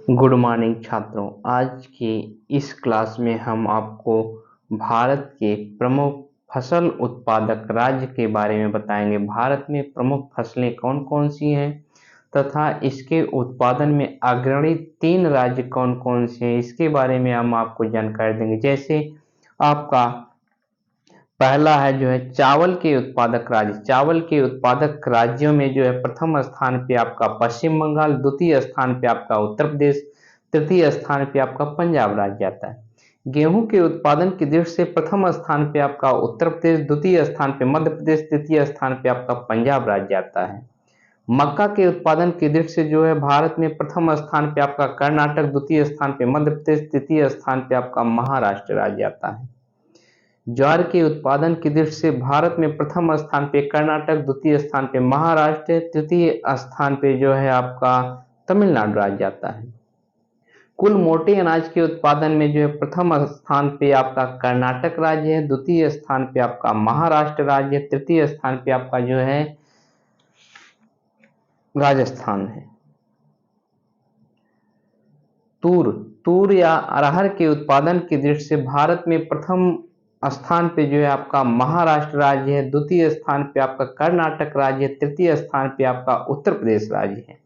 Good morning छात्रों। आज की इस क्लास में हम आपको भारत के प्रमुख फसल उत्पादक राज्य के बारे में बताएंगे। भारत में प्रमुख फसलें कौन कौन सी हैं तथा इसके उत्पादन में अग्रणी 3 राज्य कौन कौन से हैं, इसके बारे में हम आपको जानकारी देंगे। जैसे आपका पहला है जो है चावल के उत्पादक राज्य। चावल के उत्पादक राज्यों में जो है प्रथम स्थान पे आपका पश्चिम बंगाल, द्वितीय स्थान पे आपका उत्तर प्रदेश, तृतीय स्थान पे आपका पंजाब राज्य आता है। गेहूं के उत्पादन की दृष्टि से प्रथम स्थान पे आपका उत्तर प्रदेश, द्वितीय स्थान पे मध्य प्रदेश, तृतीय स्थान पे आपका पंजाब राज्य आता है। मक्का के उत्पादन की दृष्टि से जो है भारत में प्रथम स्थान पे आपका कर्नाटक, द्वितीय स्थान पे मध्य प्रदेश, तृतीय स्थान पे आपका महाराष्ट्र राज्य आता है। ज्वार के उत्पादन की दृष्टि से भारत में प्रथम स्थान पे कर्नाटक, द्वितीय स्थान पे महाराष्ट्र, तृतीय स्थान पे जो है आपका तमिलनाडु राज्य आता है। कुल मोटे अनाज के उत्पादन में जो है प्रथम स्थान पे आपका कर्नाटक राज्य है, द्वितीय स्थान पे आपका महाराष्ट्र राज्य, तृतीय स्थान पे आपका जो है राजस्थान है। तूर या अरहर के उत्पादन की दृष्टि से भारत में प्रथम स्थान पे जो है आपका महाराष्ट्र राज्य है, द्वितीय स्थान पे आपका कर्नाटक राज्य, तृतीय स्थान पे आपका उत्तर प्रदेश राज्य है।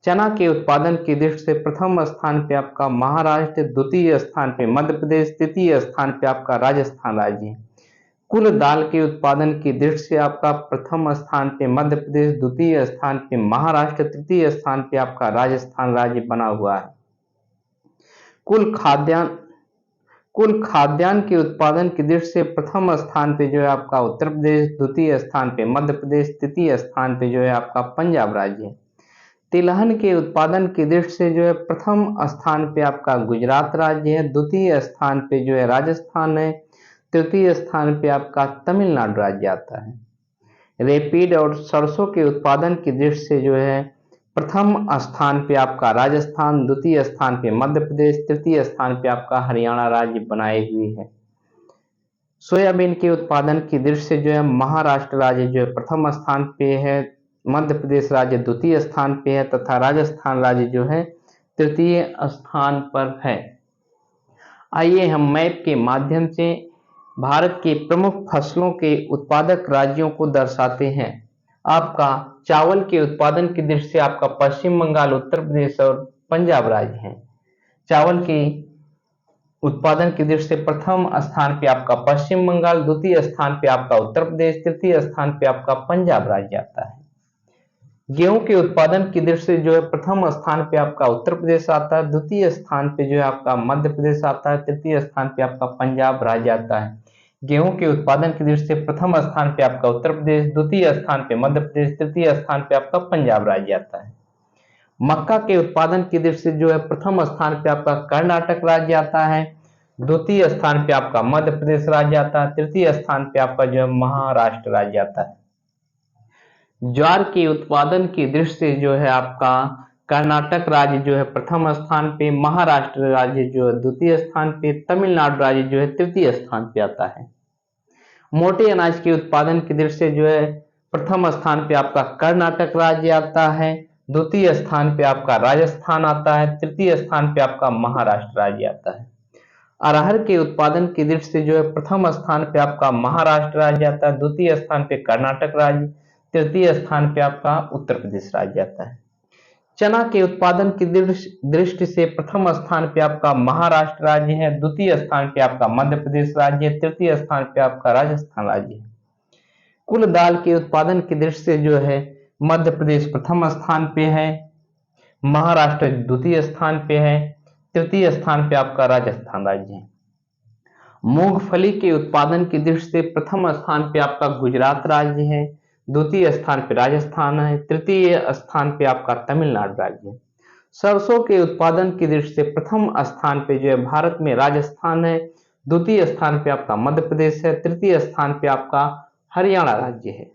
चना के उत्पादन की दृष्टि से प्रथम स्थान पे आपका महाराष्ट्र, द्वितीय स्थान पे मध्य प्रदेश, तृतीय स्थान पे आपका राजस्थान राज्य है। कुल दाल के उत्पादन की दृष्टि से आपका प्रथम स्थान पे मध्य प्रदेश, द्वितीय स्थान पे महाराष्ट्र, तृतीय स्थान पे आपका राजस्थान राज्य बना हुआ है। कुल खाद्यान्न के उत्पादन की दृष्टि से प्रथम स्थान पे जो है आपका उत्तर प्रदेश, द्वितीय स्थान पे मध्य प्रदेश, तृतीय स्थान पे जो है आपका पंजाब राज्य है। तिलहन के उत्पादन की दृष्टि से जो है प्रथम स्थान पे आपका गुजरात राज्य है, द्वितीय स्थान पे जो है राजस्थान है, तृतीय स्थान पे आपका तमिलनाडु राज्य आता है। रेपीड और सरसों के उत्पादन की दृष्टि से जो है प्रथम स्थान पे आपका राजस्थान, द्वितीय स्थान पे मध्य प्रदेश, तृतीय स्थान पे आपका हरियाणा राज्य बनाए हुए है। सोयाबीन के उत्पादन की दृष्टि से जो है महाराष्ट्र राज्य जो है प्रथम स्थान पे है, मध्य प्रदेश राज्य द्वितीय स्थान पे है तथा राजस्थान राज्य जो है तृतीय स्थान पर है। आइए हम मैप के माध्यम से भारत के प्रमुख फसलों के उत्पादक राज्यों को दर्शाते हैं। आपका चावल के उत्पादन की दृष्टि से आपका पश्चिम बंगाल, उत्तर प्रदेश और पंजाब राज्य है। चावल के उत्पादन की दृष्टि से प्रथम स्थान पे आपका पश्चिम बंगाल, द्वितीय स्थान पे आपका उत्तर प्रदेश, तृतीय स्थान पे आपका पंजाब राज्य आता है। गेहूं के उत्पादन की दृष्टि से जो है प्रथम स्थान पे आपका उत्तर प्रदेश आता है, द्वितीय स्थान पे जो है आपका मध्य प्रदेश आता है, तृतीय स्थान पे आपका पंजाब राज्य आता है। गेहूं के उत्पादन की दृष्टि से प्रथम स्थान पे आपका उत्तर प्रदेश, द्वितीय स्थान पे मध्य प्रदेश, तृतीय स्थान पे आपका पंजाब राज्य आता है। मक्का के उत्पादन की दृष्टि से जो है प्रथम स्थान पे आपका कर्नाटक राज्य आता है, द्वितीय स्थान पे आपका मध्य प्रदेश राज्य आता है, तृतीय स्थान पे आपका जो है महाराष्ट्र राज्य आता है। ज्वार के उत्पादन की दृष्टि से जो है आपका कर्नाटक राज्य जो है प्रथम स्थान पे, महाराष्ट्र राज्य जो है द्वितीय स्थान पे, तमिलनाडु राज्य जो है तृतीय स्थान पे आता है। मोटे अनाज के उत्पादन की दृष्टि से जो है प्रथम स्थान पे आपका कर्नाटक राज्य आता है, द्वितीय स्थान पे आपका राजस्थान आता है, तृतीय स्थान पे आपका महाराष्ट्र राज्य आता है। अरहर के उत्पादन की दृष्टि से जो है प्रथम स्थान पे आपका महाराष्ट्र राज्य आता है, द्वितीय स्थान पे कर्नाटक राज्य, तृतीय स्थान पे आपका उत्तर प्रदेश राज्य आता है। चना के उत्पादन की दृष्टि से प्रथम स्थान पे आपका महाराष्ट्र राज्य है, द्वितीय स्थान पे आपका मध्य प्रदेश राज्य है, तृतीय स्थान पे आपका राजस्थान राज्य है। कुल दाल के उत्पादन की दृष्टि से जो है मध्य प्रदेश प्रथम स्थान पे है, महाराष्ट्र द्वितीय स्थान पे है, तृतीय स्थान पे आपका राजस्थान राज्य है। मूंगफली के उत्पादन की दृष्टि से प्रथम स्थान पे आपका गुजरात राज्य है, द्वितीय स्थान पे राजस्थान है, तृतीय स्थान पे आपका तमिलनाडु राज्य है। सरसों के उत्पादन की दृष्टि से प्रथम स्थान पे जो है भारत में राजस्थान है, द्वितीय स्थान पे आपका मध्य प्रदेश है, तृतीय स्थान पे आपका हरियाणा राज्य है।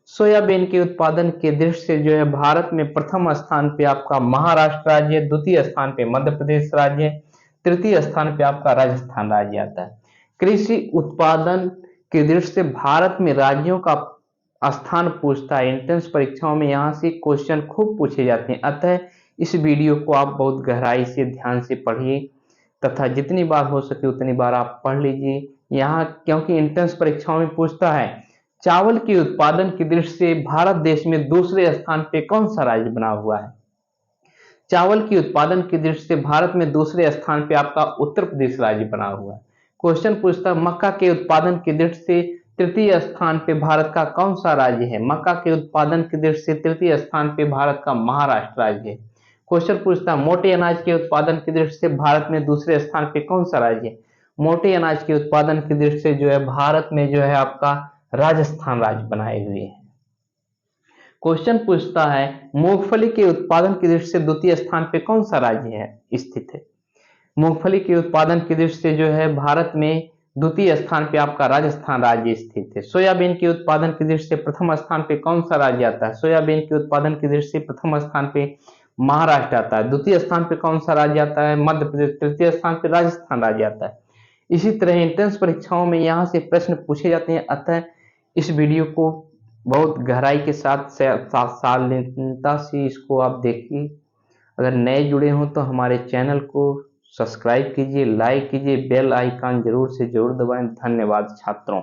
सोयाबीन के उत्पादन की दृष्टि से जो है भारत में प्रथम स्थान पे आपका महाराष्ट्र राज्य, द्वितीय स्थान पे मध्य प्रदेश राज्य, तृतीय स्थान पे आपका राजस्थान राज्य आता है। कृषि उत्पादन की दृष्टि से भारत में राज्यों का स्थान पूछता है एंट्रेंस परीक्षाओं में, यहाँ से क्वेश्चन खूब पूछे जाते हैं। अतः इस वीडियो को आप बहुत गहराई से ध्यान से पढ़िए तथा जितनी बार हो सके उतनी बार आप पढ़ लीजिए। यहाँ क्योंकि एंट्रेंस परीक्षाओं में पूछता है, चावल के उत्पादन की दृष्टि से भारत देश में दूसरे स्थान पे कौन सा राज्य बना हुआ है? चावल की उत्पादन की दृष्टि से भारत में दूसरे स्थान पे आपका उत्तर प्रदेश राज्य बना हुआ है। क्वेश्चन पूछता है, मक्का के उत्पादन की दृष्टि से तृतीय स्थान पे भारत का कौन सा राज्य है? मक्का के उत्पादन की दृष्टि से तृतीय स्थान पे भारत का महाराष्ट्र राज्य है। क्वेश्चन पूछता है, मोटे अनाज के उत्पादन की दृष्टि से भारत में दूसरे स्थान पे कौन सा राज्य है? मोटे अनाज के उत्पादन की दृष्टि से जो है भारत में जो है आपका राजस्थान राज्य बनाए हुए है। क्वेश्चन पूछता है, मूंगफली के उत्पादन की दृष्टि से द्वितीय स्थान पे कौन सा राज्य है स्थित है? मूंगफली के उत्पादन की दृष्टि से जो है भारत में द्वितीय स्थान पे आपका राजस्थान राज्य स्थित है। सोयाबीन के उत्पादन की दृष्टि से प्रथम स्थान पे कौन सा राज्य आता है? सोयाबीन के उत्पादन की दृष्टि से प्रथम स्थान पे महाराष्ट्र आता है। द्वितीय स्थान पे कौन सा राज्य आता है? मध्य प्रदेश। तृतीय स्थान पे राजस्थान राज्य आता है। इसी तरह एंट्रेंस परीक्षाओं में यहाँ से प्रश्न पूछे जाते हैं। अतः इस वीडियो को बहुत गहराई के साथ सावधानता से इसको आप देखिए। अगर नए जुड़े हों तो हमारे चैनल को सब्सक्राइब कीजिए, लाइक कीजिए, बेल आइकन जरूर से जरूर दबाएं। धन्यवाद छात्रों।